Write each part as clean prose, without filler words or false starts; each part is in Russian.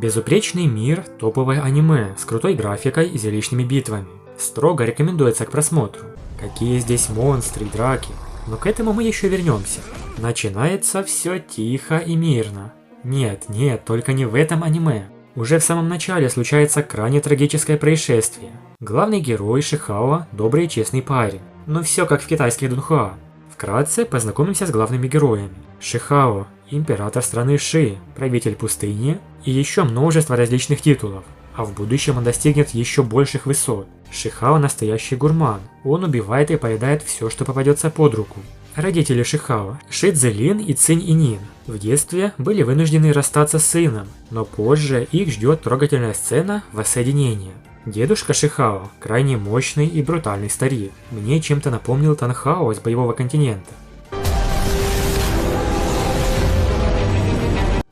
Безупречный мир – топовое аниме с крутой графикой и зрелищными битвами. Строго рекомендуется к просмотру. Какие здесь монстры и драки. Но к этому мы еще вернемся. Начинается все тихо и мирно. Нет, только не в этом аниме. Уже в самом начале случается крайне трагическое происшествие. Главный герой Шихао – добрый и честный парень. Но все как в китайских дунхуа. Вкратце познакомимся с главными героями. Шихао – император страны Ши, правитель пустыни и еще множество различных титулов. А в будущем он достигнет еще больших высот. Шихао – настоящий гурман. Он убивает и поедает все, что попадется под руку. Родители Шихао, Ши Цзилин и Цинь Инин, в детстве были вынуждены расстаться с сыном, но позже их ждет трогательная сцена воссоединения. Дедушка Шихао – крайне мощный и брутальный старик. Мне чем-то напомнил Танхао из Боевого континента.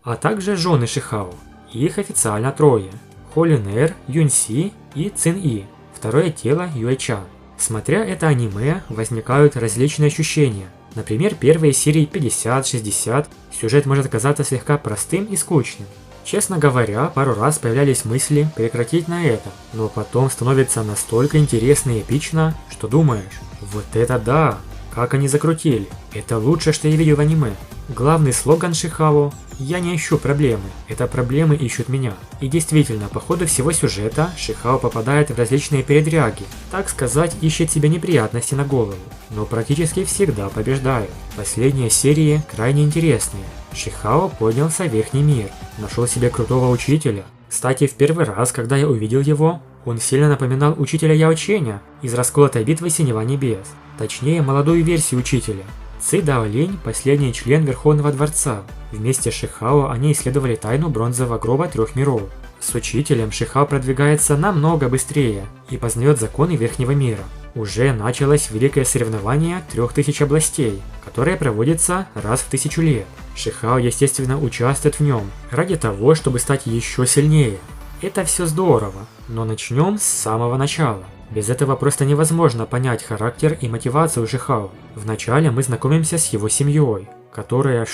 А также жены Шихао. Их официально трое. Холинер, Юньси и Цин-И. Второе тело Юэчан. Смотря это аниме, возникают различные ощущения. Например, первые серии 50-60 сюжет может казаться слегка простым и скучным. Честно говоря, пару раз появлялись мысли прекратить на этом, но потом становится настолько интересно и эпично, что думаешь, вот это да, как они закрутили, это лучшее, что я видел в аниме. Главный слоган Шихао «Я не ищу проблемы, это проблемы ищут меня». И действительно, по ходу всего сюжета Шихао попадает в различные передряги, так сказать, ищет себе неприятности на голову, но практически всегда побеждает. Последние серии крайне интересные. Шихао поднялся в верхний мир, нашел себе крутого учителя. Кстати, в первый раз, когда я увидел его, он сильно напоминал учителя Яо Ченя из расколотой битвы Синего Небес, точнее молодую версию учителя. Ци Даолинь – последний член Верховного Дворца. Вместе с Шихао они исследовали тайну бронзового гроба трех миров. С учителем Шихао продвигается намного быстрее и познает законы Верхнего мира. Уже началось великое соревнование 3000 областей, которое проводится раз в 1000 лет. Шихао, естественно, участвует в нем, ради того, чтобы стать еще сильнее. Это все здорово, но начнем с самого начала. Без этого просто невозможно понять характер и мотивацию Шихао. Вначале мы знакомимся с его семьей, которая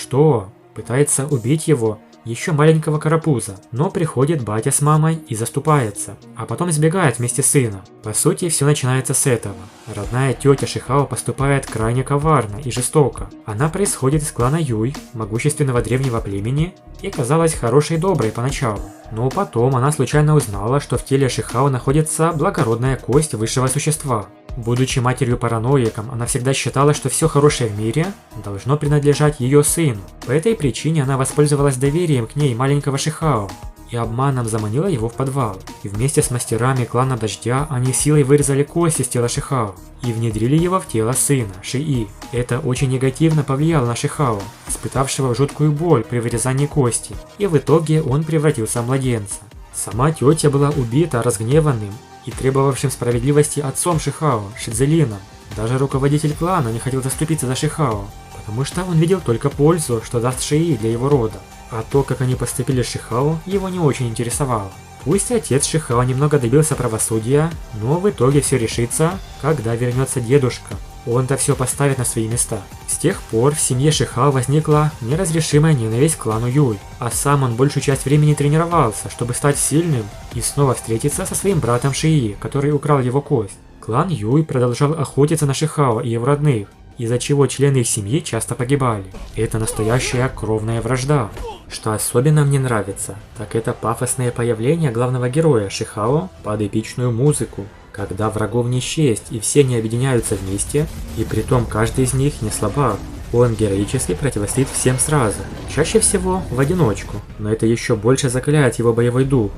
пытается убить его, еще маленького карапуза, но приходит батя с мамой и заступается, а потом сбегает вместе с сыном. По сути, все начинается с этого. Родная тетя Шихао поступает крайне коварно и жестоко. Она происходит из клана Юй, могущественного древнего племени, и казалась хорошей и доброй поначалу. Но потом она случайно узнала, что в теле Шихао находится благородная кость высшего существа. Будучи матерью-параноиком, она всегда считала, что все хорошее в мире должно принадлежать ее сыну. По этой причине она воспользовалась доверием к ней маленького Шихао и обманом заманила его в подвал. И вместе с мастерами клана Дождя они силой вырезали кость из тела Шихао и внедрили его в тело сына, Ши-И. Это очень негативно повлияло на Шихао, испытавшего жуткую боль при вырезании кости, и в итоге он превратился в младенца. Сама тетя была убита разгневанным и требовавшим справедливости отцом Шихао, Ши Цзилином. Даже руководитель клана не хотел заступиться за Шихао, потому что он видел только пользу, что даст Ши-И для его рода. А то, как они поступили с Шихао, его не очень интересовало. Пусть отец Шихао немного добился правосудия, но в итоге все решится, когда вернется дедушка. Он-то все поставит на свои места. С тех пор в семье Шихао возникла неразрешимая ненависть к клану Юй, а сам он большую часть времени тренировался, чтобы стать сильным и снова встретиться со своим братом Ши-И, который украл его кость. Клан Юй продолжал охотиться на Шихао и его родных, из-за чего члены их семьи часто погибали. Это настоящая кровная вражда. Что особенно мне нравится, так это пафосное появление главного героя Шихао под эпичную музыку, когда врагов не счесть и все они объединяются вместе, и притом каждый из них не слабак. Он героически противостоит всем сразу, чаще всего в одиночку, но это еще больше закаляет его боевой дух.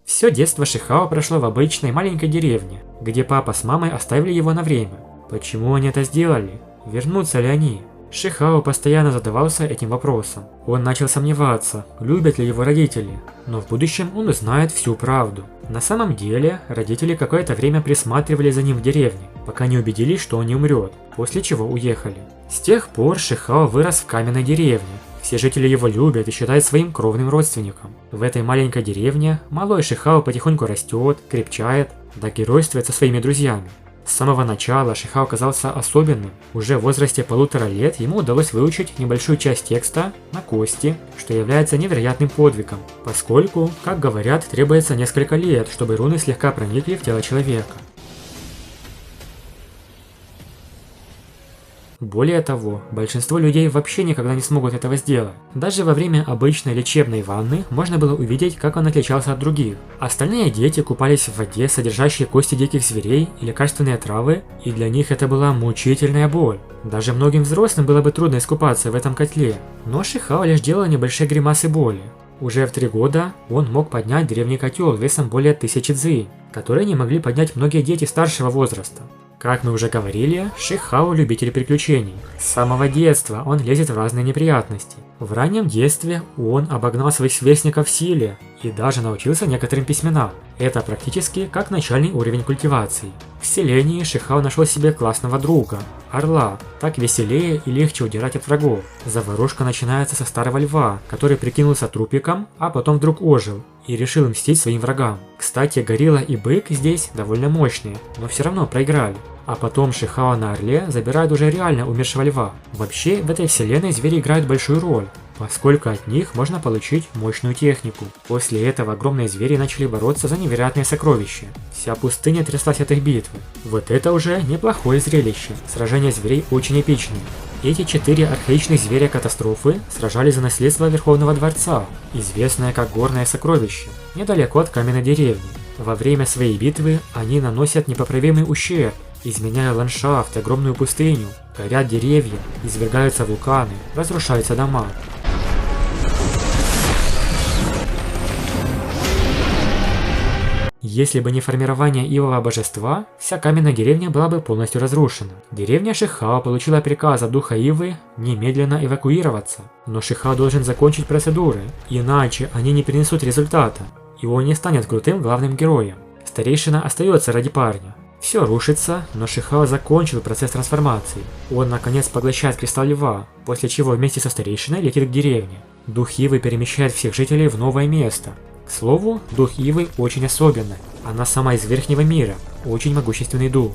Все детство Шихао прошло в обычной маленькой деревне, где папа с мамой оставили его на время. Почему они это сделали? Вернутся ли они? Шихао постоянно задавался этим вопросом. Он начал сомневаться, любят ли его родители, но в будущем он узнает всю правду. На самом деле, родители какое-то время присматривали за ним в деревне, пока не убедились, что он не умрет, после чего уехали. С тех пор Шихао вырос в каменной деревне. Все жители его любят и считают своим кровным родственником. В этой маленькой деревне малой Шихао потихоньку растет, крепчает, да геройствует со своими друзьями. С самого начала Шихао оказался особенным. Уже в возрасте 1,5 лет ему удалось выучить небольшую часть текста на кости, что является невероятным подвигом, поскольку, как говорят, требуется несколько лет, чтобы руны слегка проникли в тело человека. Более того, большинство людей вообще никогда не смогут этого сделать. Даже во время обычной лечебной ванны можно было увидеть, как он отличался от других. Остальные дети купались в воде, содержащей кости диких зверей и лекарственные травы, и для них это была мучительная боль. Даже многим взрослым было бы трудно искупаться в этом котле, но Шихао лишь делал небольшие гримасы боли. Уже в 3 года он мог поднять древний котел весом более 1000 цзы, который не могли поднять многие дети старшего возраста. Как мы уже говорили, Шихао любитель приключений. С самого детства он лезет в разные неприятности. В раннем детстве он обогнал своих сверстников в силе и даже научился некоторым письменам. Это практически как начальный уровень культивации. В селении Шихао нашел себе классного друга – Орла. Так веселее и легче удирать от врагов. Заварушка начинается со старого льва, который прикинулся трупиком, а потом вдруг ожил и решил мстить своим врагам. Кстати, горилла и бык здесь довольно мощные, но все равно проиграли. А потом Шихао на Орле забирает уже реально умершего льва. Вообще, в этой вселенной звери играют большую роль, поскольку от них можно получить мощную технику. После этого огромные звери начали бороться за невероятные сокровища. Вся пустыня тряслась от их битвы. Вот это уже неплохое зрелище. Сражения зверей очень эпичные. Эти 4 архаичных зверя катастрофы сражались за наследство Верховного Дворца, известное как Горное Сокровище, недалеко от каменной деревни. Во время своей битвы они наносят непоправимый ущерб, изменяя ландшафт и огромную пустыню, горят деревья, извергаются вулканы, разрушаются дома. Если бы не формирование Ивового божества, вся каменная деревня была бы полностью разрушена. Деревня Шихао получила приказ от духа Ивы немедленно эвакуироваться. Но Шихао должен закончить процедуры, иначе они не принесут результата, и он не станет крутым главным героем. Старейшина остается ради парня. Все рушится, но Шихао закончил процесс трансформации. Он наконец поглощает кристалл льва, после чего вместе со старейшиной летит к деревне. Дух Ивы перемещает всех жителей в новое место. К слову, дух Ивы очень особенный. Она сама из верхнего мира, очень могущественный дух.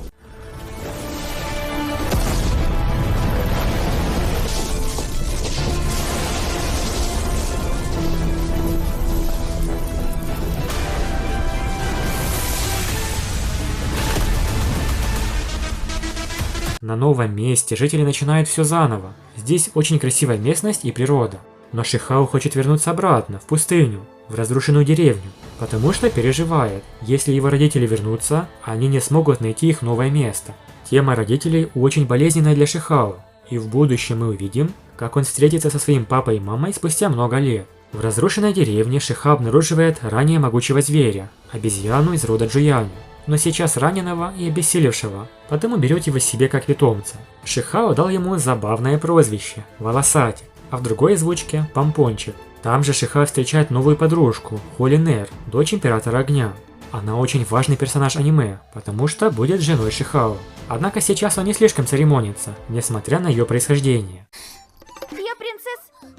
На новом месте жители начинают все заново. Здесь очень красивая местность и природа. Но Шихао хочет вернуться обратно, в пустыню, в разрушенную деревню, потому что переживает, если его родители вернутся, они не смогут найти их новое место. Тема родителей очень болезненная для Шихао, и в будущем мы увидим, как он встретится со своим папой и мамой спустя много лет. В разрушенной деревне Шихао обнаруживает ранее могучего зверя, обезьяну из рода Джуянь, но сейчас раненого и обессилевшего, потому берет его себе как питомца. Шихао дал ему забавное прозвище – Волосатик, а в другой озвучке – Помпончик. Там же Шихао встречает новую подружку – Холинер, дочь Императора Огня. Она очень важный персонаж аниме, потому что будет женой Шихао. Однако сейчас он не слишком церемонится, несмотря на ее происхождение. Я принцесса.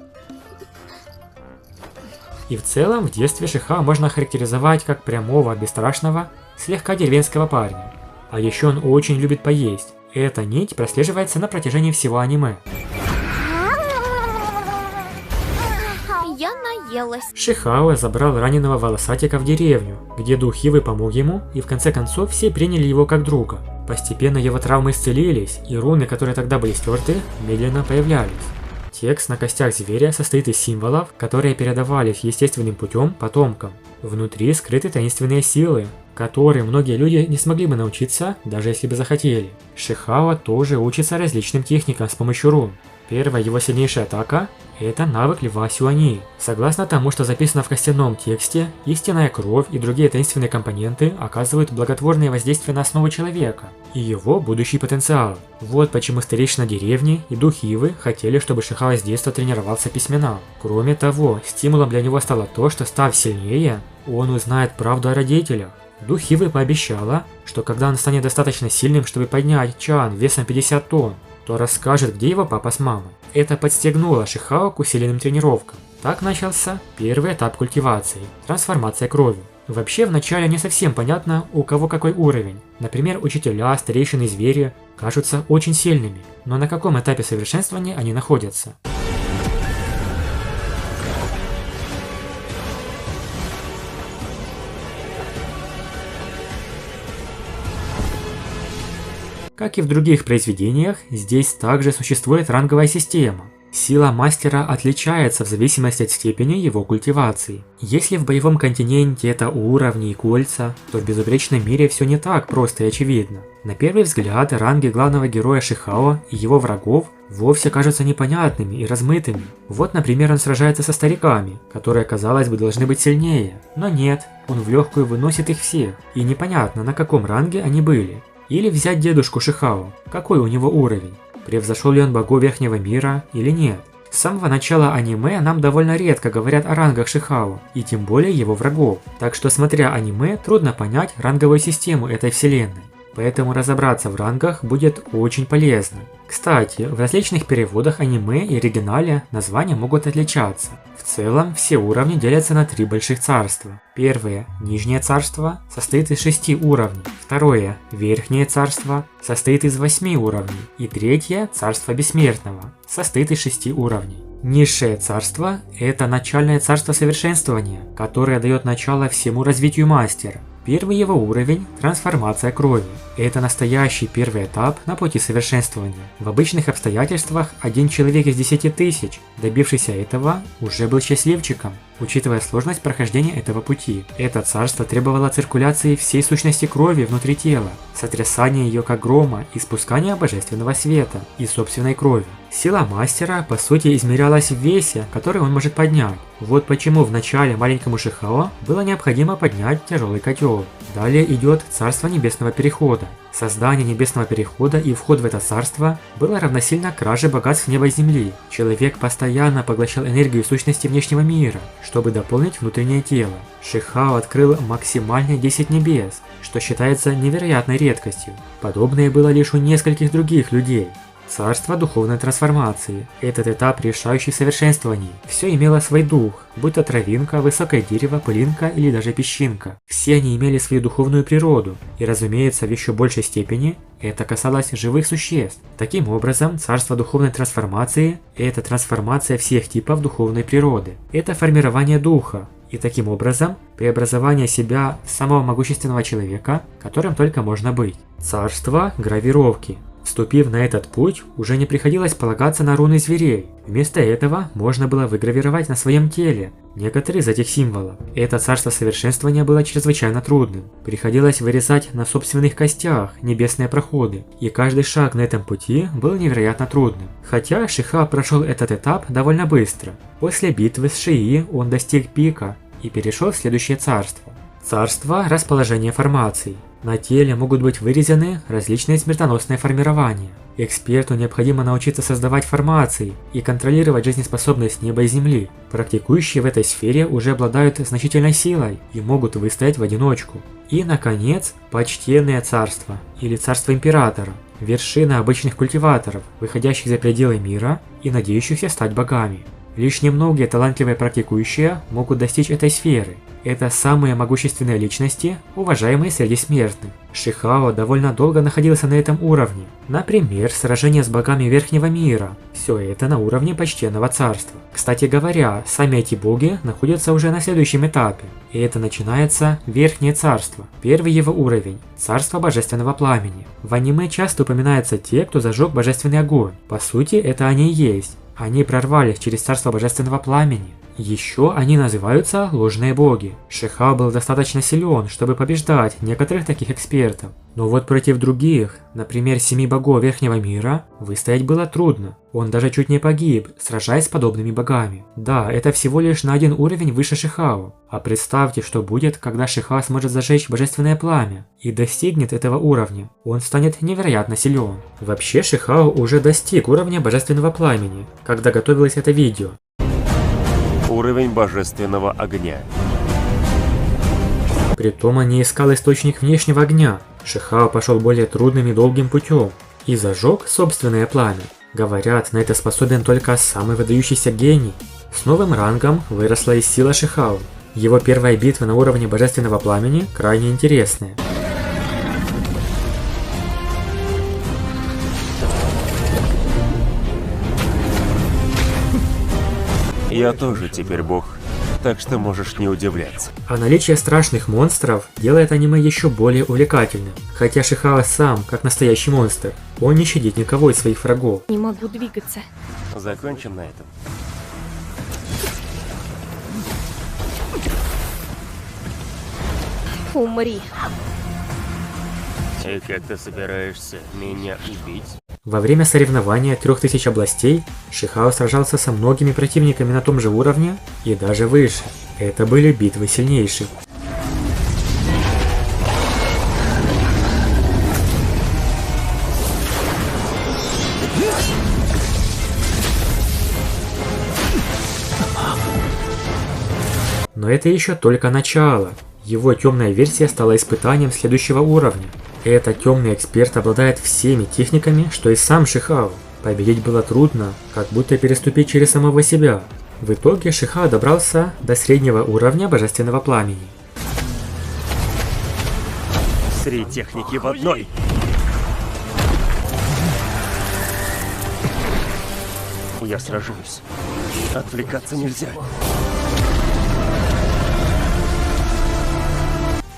И в целом в детстве Шихао можно охарактеризовать как прямого, бесстрашного, слегка деревенского парня. А еще он очень любит поесть. И эта нить прослеживается на протяжении всего аниме. Я наелась. Шихао забрал раненого Волосатика в деревню, где дух Ивы помог ему, и в конце концов все приняли его как друга. Постепенно его травмы исцелились, и руны, которые тогда были стерты, медленно появлялись. Текст на костях зверя состоит из символов, которые передавались естественным путем потомкам. Внутри скрыты таинственные силы, которые многие люди не смогли бы научиться, даже если бы захотели. Шихао тоже учится различным техникам с помощью рун. Первая его сильнейшая атака – это навык Льва Сюани. Согласно тому, что записано в костяном тексте, истинная кровь и другие таинственные компоненты оказывают благотворное воздействие на основу человека и его будущий потенциал. Вот почему старейшина деревни и дух Ивы хотели, чтобы Шихао с детства тренировался письменам. Кроме того, стимулом для него стало то, что, став сильнее, он узнает правду о родителях. Дух Ивы пообещала, что когда он станет достаточно сильным, чтобы поднять чан весом 50 тонн, то расскажет, где его папа с мамой. Это подстегнуло Шихао к усиленным тренировкам. Так начался первый этап культивации – трансформация крови. Вообще, вначале не совсем понятно, у кого какой уровень. Например, учителя, старейшины и звери кажутся очень сильными, но на каком этапе совершенствования они находятся? Как и в других произведениях, здесь также существует ранговая система. Сила мастера отличается в зависимости от степени его культивации. Если в боевом континенте это уровни и кольца, то в безупречном мире все не так просто и очевидно. На первый взгляд, ранги главного героя Шихао и его врагов вовсе кажутся непонятными и размытыми. Вот, например, он сражается со стариками, которые, казалось бы, должны быть сильнее. Но нет, он в легкую выносит их всех, и непонятно, на каком ранге они были. Или взять дедушку Шихао, какой у него уровень? Превзошел ли он богов Верхнего мира или нет? С самого начала аниме нам довольно редко говорят о рангах Шихао, и тем более его врагов. Так что, смотря аниме, трудно понять ранговую систему этой вселенной. Поэтому разобраться в рангах будет очень полезно. Кстати, в различных переводах аниме и оригинале названия могут отличаться. В целом, все уровни делятся на 3 больших царства. Первое, Нижнее царство, состоит из 6 уровней. Второе, Верхнее царство, состоит из 8 уровней. И третье, Царство Бессмертного, состоит из 6 уровней. Низшее царство – это начальное царство совершенствования, которое дает начало всему развитию мастера. Первый его уровень – трансформация крови. Это настоящий первый этап на пути совершенствования. В обычных обстоятельствах один человек из 10 тысяч, добившийся этого, уже был счастливчиком, учитывая сложность прохождения этого пути. Это царство требовало циркуляции всей сущности крови внутри тела, сотрясания ее как грома и спускания божественного света и собственной крови. Сила мастера, по сути, измерялась в весе, который он может поднять. Вот почему в начале маленькому Шихао было необходимо поднять тяжелый котел. Далее идет царство небесного перехода. Создание небесного перехода и вход в это царство было равносильно краже богатств неба и земли. Человек постоянно поглощал энергию сущности внешнего мира, чтобы дополнить внутреннее тело. Шихао открыл максимальные 10 небес, что считается невероятной редкостью. Подобное было лишь у нескольких других людей. Царство духовной трансформации. Этот этап решающий в совершенствовании. Все имело свой дух, будь то травинка, высокое дерево, пылинка или даже песчинка. Все они имели свою духовную природу, и разумеется в еще большей степени это касалось живых существ. Таким образом, царство духовной трансформации – это трансформация всех типов духовной природы. Это формирование духа, и таким образом преобразование себя в самого могущественного человека, которым только можно быть. Царство гравировки. Вступив на этот путь, уже не приходилось полагаться на руны зверей. Вместо этого можно было выгравировать на своем теле некоторые из этих символов. Это царство совершенствования было чрезвычайно трудным. Приходилось вырезать на собственных костях небесные проходы, и каждый шаг на этом пути был невероятно трудным. Хотя Шихао прошел этот этап довольно быстро. После битвы с Шии он достиг пика и перешел в следующее царство. Царство расположения формаций. На теле могут быть вырезаны различные смертоносные формирования. Эксперту необходимо научиться создавать формации и контролировать жизнеспособность неба и земли. Практикующие в этой сфере уже обладают значительной силой и могут выстоять в одиночку. И, наконец, почтенное царство или царство императора. Вершина обычных культиваторов, выходящих за пределы мира и надеющихся стать богами. Лишь немногие талантливые практикующие могут достичь этой сферы. Это самые могущественные личности, уважаемые среди смертных. Шихао довольно долго находился на этом уровне. Например, сражение с богами Верхнего мира. Все это на уровне почтенного царства. Кстати говоря, сами эти боги находятся уже на следующем этапе. И это начинается Верхнее царство. Первый его уровень – царство божественного пламени. В аниме часто упоминаются те, кто зажег божественный огонь. По сути, это они и есть. Они прорвались через царство божественного пламени. Еще они называются ложные боги. Шихао был достаточно силен, чтобы побеждать некоторых таких экспертов. Но вот против других, например, 7 богов Верхнего мира, выстоять было трудно. Он даже чуть не погиб, сражаясь с подобными богами. Да, это всего лишь на один уровень выше Шихао. А представьте, что будет, когда Шихао сможет зажечь божественное пламя и достигнет этого уровня. Он станет невероятно силен. Вообще Шихао уже достиг уровня божественного пламени, когда готовилось это видео. Уровень божественного огня. Притом он не искал источник внешнего огня. Шихао пошел более трудным и долгим путем и зажег собственное пламя. Говорят, на это способен только самый выдающийся гений. С новым рангом выросла и сила Шихао. Его первая битва на уровне Божественного Пламени крайне интересная. Я тоже теперь бог, так что можешь не удивляться. А наличие страшных монстров делает аниме еще более увлекательным. Хотя Шихао сам, как настоящий монстр, он не щадит никого из своих врагов. Не могу двигаться. Закончим на этом. Умри. И как ты собираешься меня убить? Во время соревнования 3000 областей Шихао сражался со многими противниками на том же уровне и даже выше. Это были битвы сильнейших. Но это еще только начало. Его темная версия стала испытанием следующего уровня. Этот темный эксперт обладает всеми техниками, что и сам Шихао. Победить было трудно, как будто переступить через самого себя. В итоге Шихао добрался до среднего уровня Божественного Пламени. 3 техники в одной. Я сражусь. Отвлекаться нельзя.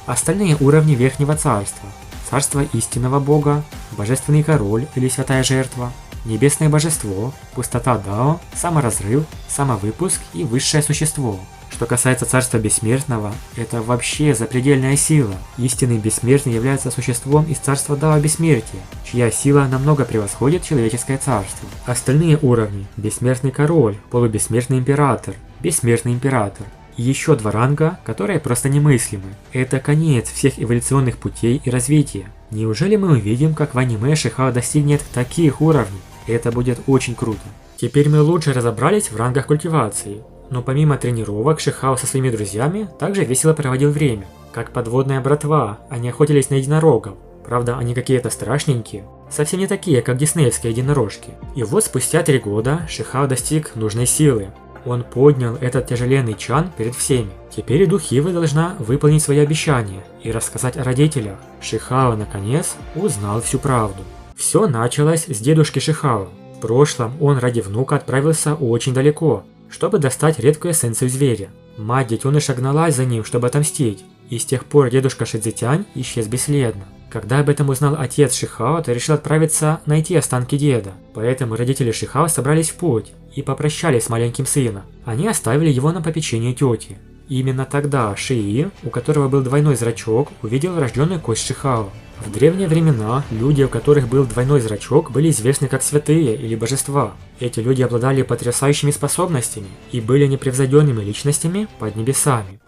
Остальные уровни Верхнего Царства. Царство Истинного Бога, Божественный Король или Святая Жертва, Небесное Божество, Пустота Дао, Саморазрыв, Самовыпуск и Высшее Существо. Что касается Царства Бессмертного, это вообще запредельная сила. Истинный Бессмертный является существом из Царства Дао Бессмертия, чья сила намного превосходит человеческое царство. Остальные уровни – Бессмертный Король, Полубессмертный Император, Бессмертный Император. И еще 2 ранга, которые просто немыслимы. Это конец всех эволюционных путей и развития. Неужели мы увидим, как в аниме Шихао достигнет таких уровней? Это будет очень круто. Теперь мы лучше разобрались в рангах культивации. Но помимо тренировок, Шихао со своими друзьями также весело проводил время. Как подводная братва, они охотились на единорогов. Правда, они какие-то страшненькие. Совсем не такие, как диснеевские единорожки. И вот спустя 3 года Шихао достиг нужной силы. Он поднял этот тяжеленный чан перед всеми. Теперь Духивы должна выполнить свои обещания и рассказать о родителях. Шихао наконец узнал всю правду. Все началось с дедушки Шихао. В прошлом он ради внука отправился очень далеко, чтобы достать редкую эссенцию зверя. Мать детеныша гналась за ним, чтобы отомстить, и с тех пор дедушка Шидзитянь исчез бесследно. Когда об этом узнал отец Шихао, то решил отправиться найти останки деда. Поэтому родители Шихао собрались в путь и попрощались с маленьким сыном. Они оставили его на попечение тети. Именно тогда Шии, у которого был двойной зрачок, увидел врожденную кость Шихао. В древние времена люди, у которых был двойной зрачок, были известны как святые или божества. Эти люди обладали потрясающими способностями и были непревзойденными личностями под небесами.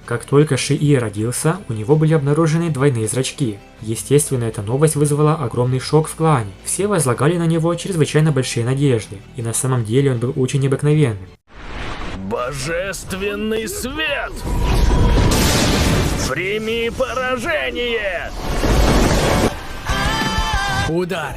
Как только Шии родился, у него были обнаружены двойные зрачки. Естественно, эта новость вызвала огромный шок в клане. Все возлагали на него чрезвычайно большие надежды, и на самом деле он был очень необыкновенным. Божественный свет! Прими поражение! Удар!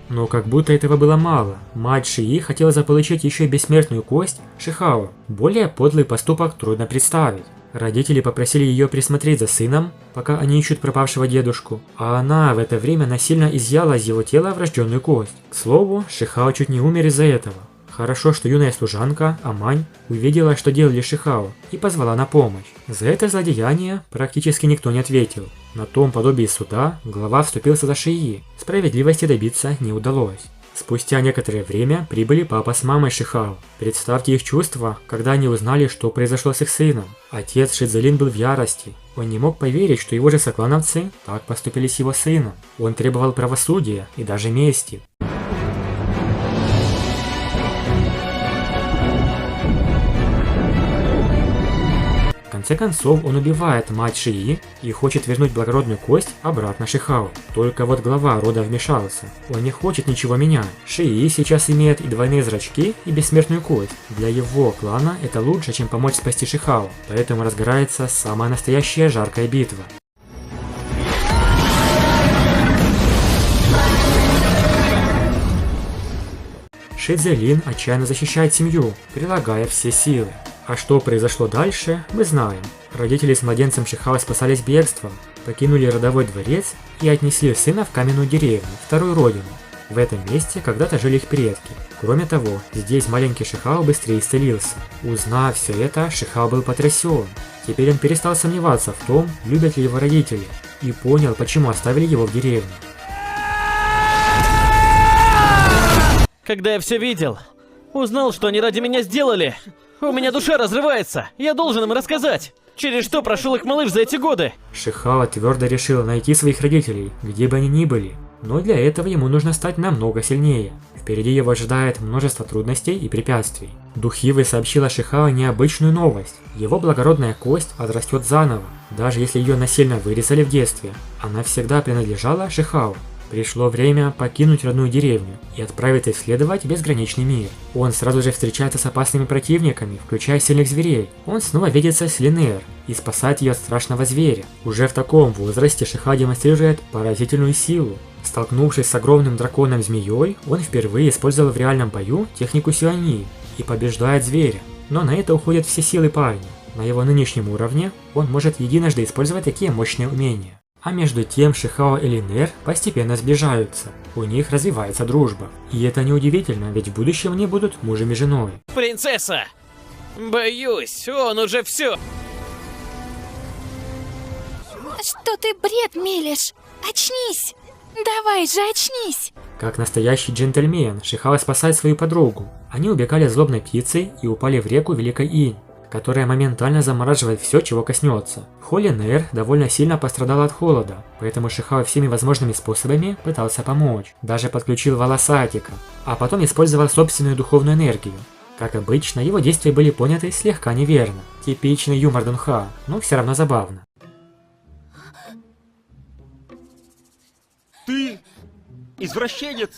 Но как будто этого было мало. Мать Шии хотела заполучить еще и бессмертную кость Шихао. Более подлый поступок трудно представить. Родители попросили ее присмотреть за сыном, пока они ищут пропавшего дедушку, а она в это время насильно изъяла из его тела врожденную кость. К слову, Шихао чуть не умер из-за этого. Хорошо, что юная служанка, Амань, увидела, что делали Шихао, и позвала на помощь. За это злодеяние практически никто не ответил. На том подобии суда глава вступился за Шии. Справедливости добиться не удалось. Спустя некоторое время прибыли папа с мамой Шихао. Представьте их чувства, когда они узнали, что произошло с их сыном. Отец Шидзелин был в ярости. Он не мог поверить, что его же соклановцы так поступили с его сыном. Он требовал правосудия и даже мести. В конце концов, он убивает мать Шии и хочет вернуть благородную кость обратно Шихао. Только вот глава рода вмешался. Он не хочет ничего менять. Шии сейчас имеет и двойные зрачки, и бессмертную кость. Для его клана это лучше, чем помочь спасти Шихао. Поэтому разгорается самая настоящая жаркая битва. Ши-Цзелин отчаянно защищает семью, прилагая все силы. А что произошло дальше, мы знаем. Родители с младенцем Шихао спасались бегством, покинули родовой дворец и отнесли сына в каменную деревню, вторую родину. В этом месте когда-то жили их предки. Кроме того, здесь маленький Шихао быстрее исцелился. Узнав все это, Шихао был потрясен. Теперь он перестал сомневаться в том, любят ли его родители, и понял, почему оставили его в деревне. Когда я все видел, узнал, что они ради меня сделали, у меня душа разрывается. Я должен им рассказать, через что прошел их малыш за эти годы. Шихао твердо решил найти своих родителей, где бы они ни были. Но для этого ему нужно стать намного сильнее. Впереди его ожидает множество трудностей и препятствий. Духивый сообщила Шихао необычную новость. Его благородная кость отрастет заново. Даже если ее насильно вырезали в детстве, она всегда принадлежала Шихао. Пришло время покинуть родную деревню и отправиться исследовать безграничный мир. Он сразу же встречается с опасными противниками, включая сильных зверей. Он снова видится с Линер и спасает ее от страшного зверя. Уже в таком возрасте Шихао демонстрирует поразительную силу. Столкнувшись с огромным драконом-змеей, он впервые использовал в реальном бою технику Сюани и побеждает зверя. Но на это уходят все силы парня. На его нынешнем уровне он может единожды использовать такие мощные умения. А между тем Шихао и Линер постепенно сближаются, у них развивается дружба. И это неудивительно, ведь в будущем они будут мужем и женой. Принцесса! Боюсь, он уже все. Что ты бред мелешь? Очнись! Давай же, очнись! Как настоящий джентльмен, Шихао спасает свою подругу. Они убегали от злобной птицы и упали в реку Великой Инь, которая моментально замораживает все, чего коснется. Холинер довольно сильно пострадала от холода, поэтому Шихао всеми возможными способами пытался помочь. Даже подключил волосатика, а потом использовал собственную духовную энергию. Как обычно, его действия были поняты слегка неверно. Типичный юмор Дунха, но все равно забавно. Ты извращенец!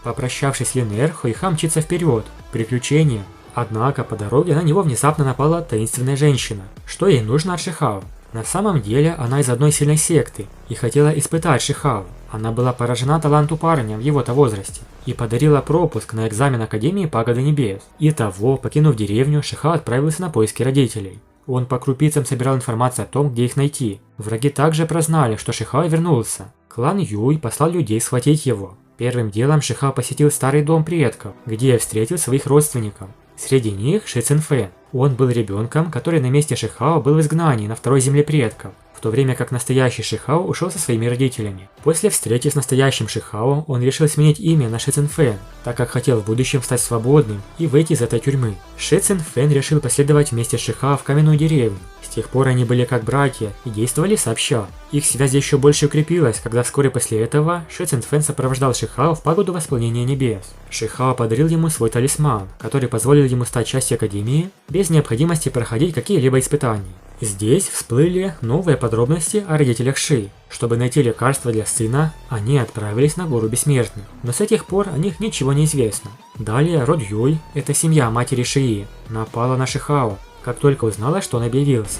Попрощавшись с Линер, Хуиха мчится вперед, приключения. Однако по дороге на него внезапно напала таинственная женщина. Что ей нужно от Шихао? На самом деле она из одной сильной секты и хотела испытать Шихао. Она была поражена таланту парня в его-то возрасте и подарила пропуск на экзамен Академии Пагоды Небес. Итого, покинув деревню, Шихао отправился на поиски родителей. Он по крупицам собирал информацию о том, где их найти. Враги также прознали, что Шихао вернулся. Клан Юй послал людей схватить его. Первым делом Шихао посетил старый дом предков, где встретил своих родственников. Среди них Ши Цинфэн. Он был ребенком, который на месте Шихао был в изгнании на второй земле предков, в то время как настоящий Шихао ушел со своими родителями. После встречи с настоящим Шихао он решил сменить имя на Ши Цинфэн, так как хотел в будущем стать свободным и выйти из этой тюрьмы. Ши Цинфэн решил последовать вместе с Шихао в каменную деревню. С тех пор они были как братья и действовали сообща. Их связь еще больше укрепилась, когда вскоре после этого Ши Цинфэн сопровождал Шихао в пагоду Восполнения Небес. Шихао подарил ему свой талисман, который позволил ему стать частью Академии без необходимости проходить какие-либо испытания. Здесь всплыли новые подробности о родителях Ши. Чтобы найти лекарство для сына, они отправились на гору бессмертных. Но с этих пор о них ничего не известно. Далее род Юй, это семья матери Шии, напала на Шихао, как только узнала, что он объявился.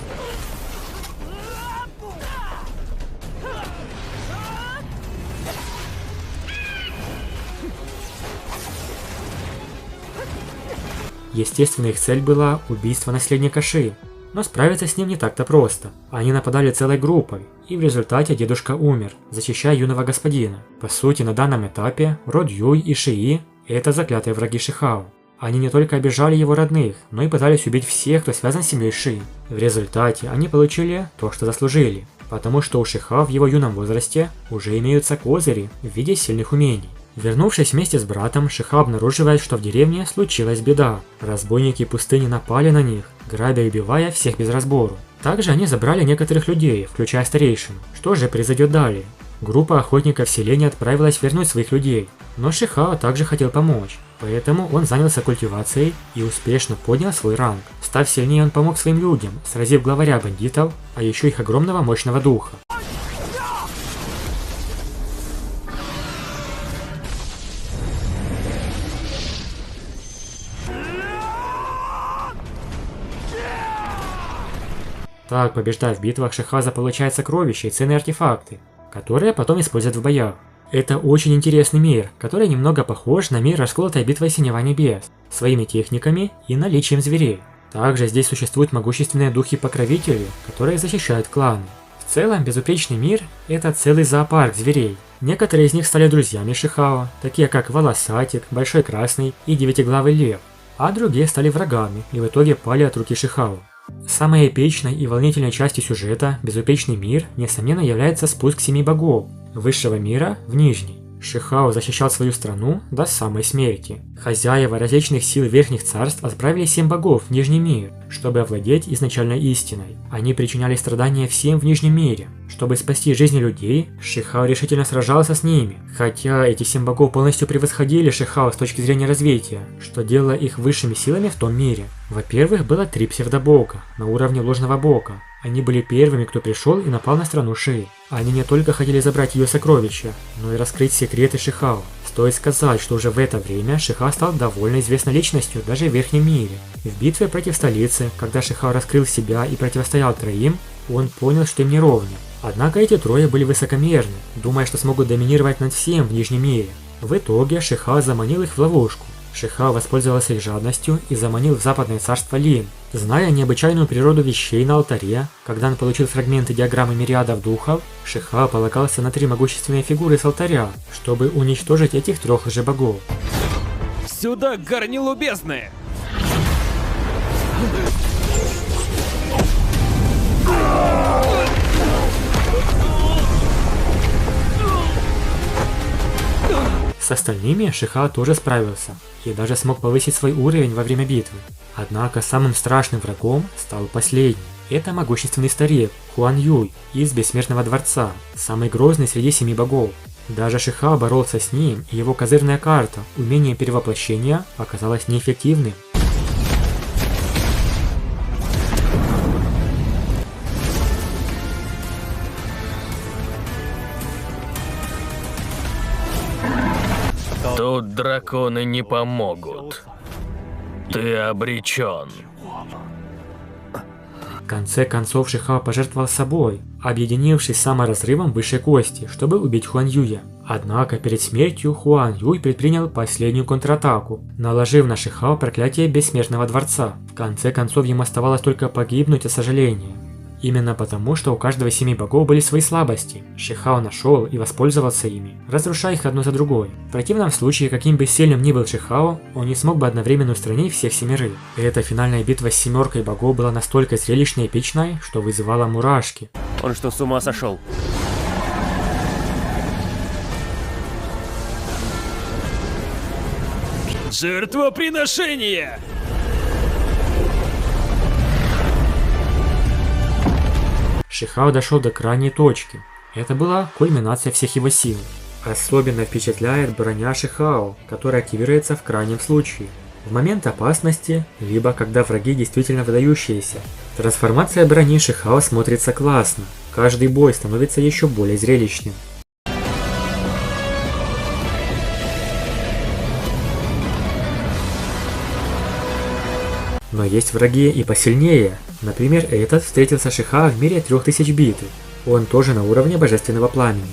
Естественно, их цель была убийство наследника Ши, но справиться с ним не так-то просто. Они нападали целой группой, и в результате дедушка умер, защищая юного господина. По сути, на данном этапе род Юй и Шии – это заклятые враги Шихао. Они не только обижали его родных, но и пытались убить всех, кто связан с семьей Ши. В результате они получили то, что заслужили, потому что у Шихао в его юном возрасте уже имеются козыри в виде сильных умений. Вернувшись вместе с братом, Шихао обнаруживает, что в деревне случилась беда. Разбойники пустыни напали на них, грабя и убивая всех без разбору. Также они забрали некоторых людей, включая старейшин. Что же произойдет далее? Группа охотников селения отправилась вернуть своих людей, но Шихао также хотел помочь, поэтому он занялся культивацией и успешно поднял свой ранг. Став сильнее, он помог своим людям, сразив главаря бандитов, а еще их огромного мощного духа. Так, побеждая в битвах, Шихао получает сокровища и ценные артефакты, которые потом используют в боях. Это очень интересный мир, который немного похож на мир расколотой битвы Синего Небес, своими техниками и наличием зверей. Также здесь существуют могущественные духи-покровители, которые защищают кланы. В целом, безупречный мир – это целый зоопарк зверей. Некоторые из них стали друзьями Шихао, такие как Волосатик, Большой Красный и Девятиглавый Лев, а другие стали врагами и в итоге пали от руки Шихао. Самой эпичной и волнительной частью сюжета «Безупречный мир» несомненно является спуск 7 богов высшего мира в Нижний. Шихао защищал свою страну до самой смерти. Хозяева различных сил верхних царств отправили 7 богов в Нижний мир, чтобы овладеть изначальной истиной. Они причиняли страдания всем в Нижнем мире. Чтобы спасти жизни людей, Шихао решительно сражался с ними. Хотя эти 7 богов полностью превосходили Шихао с точки зрения развития, что делало их высшими силами в том мире. Во-первых, было 3 псевдобога на уровне ложного бога. Они были первыми, кто пришел и напал на страну Ши. Они не только хотели забрать ее сокровища, но и раскрыть секреты Шихао. Стоит сказать, что уже в это время Шихао стал довольно известной личностью даже в Верхнем мире. В битве против столицы, когда Шихао раскрыл себя и противостоял 3, он понял, что им не ровня. Однако эти 3 были высокомерны, думая, что смогут доминировать над всем в Нижнем мире. В итоге Шихао заманил их в ловушку. Шихао воспользовался их жадностью и заманил в западное царство Лин. Зная необычайную природу вещей на алтаре, когда он получил фрагменты диаграммы мириадов духов, Шихао полагался на 3 могущественные фигуры с алтаря, чтобы уничтожить этих 3 лжебогов. Сюда, к горнилу бездны! С остальными Шихао тоже справился и даже смог повысить свой уровень во время битвы. Однако самым страшным врагом стал последний. Это могущественный старик Хуан Юй из Бессмертного Дворца, самый грозный среди 7 богов. Даже Шихао боролся с ним, и его козырная карта, умение перевоплощения, оказалась неэффективным. Тут драконы не помогут. Ты обречен. В конце концов Шихао пожертвовал собой, объединившись с саморазрывом высшей кости, чтобы убить Хуан Юя. Однако перед смертью Хуан Юй предпринял последнюю контратаку, наложив на Шихао проклятие Бессмертного Дворца. В конце концов ему оставалось только погибнуть от сожаления. Именно потому, что у каждого из 7 богов были свои слабости, Шихао нашел и воспользовался ими, разрушая их одну за другой. В противном случае, каким бы сильным ни был Шихао, он не смог бы одновременно устранить всех 7. Эта финальная битва с 7 богов была настолько зрелищной и эпичной, что вызывала мурашки. Он что, с ума сошел? Жертвоприношение! Шихао дошел до крайней точки. Это была кульминация всех его сил. Особенно впечатляет броня Шихао, которая активируется в крайнем случае. В момент опасности, либо когда враги действительно выдающиеся. Трансформация брони Шихао смотрится классно. Каждый бой становится еще более зрелищным. Но есть враги и посильнее. Например, этот встретился Шихао в мире 3000 битв. Он тоже на уровне божественного пламени.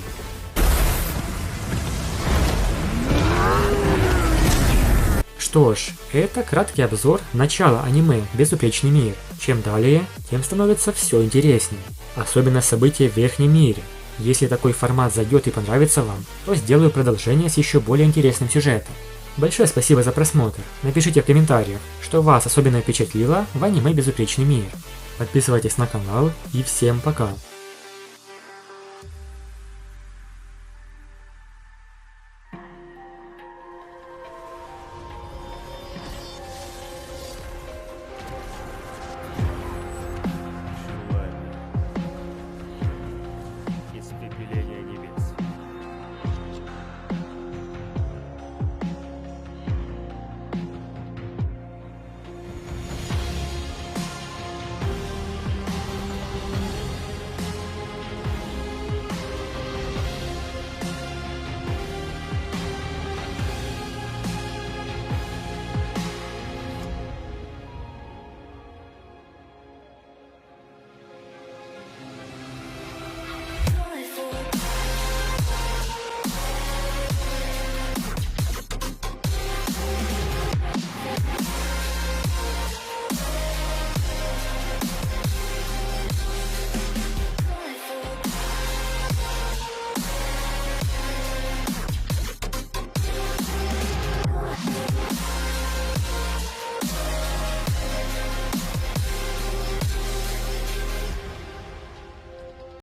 Что ж, это краткий обзор начала аниме «Безупречный мир». Чем далее, тем становится все интереснее. Особенно события в Верхнем мире. Если такой формат зайдет и понравится вам, то сделаю продолжение с еще более интересным сюжетом. Большое спасибо за просмотр. Напишите в комментариях, что вас особенно впечатлило в аниме «Безупречный мир». Подписывайтесь на канал и всем пока.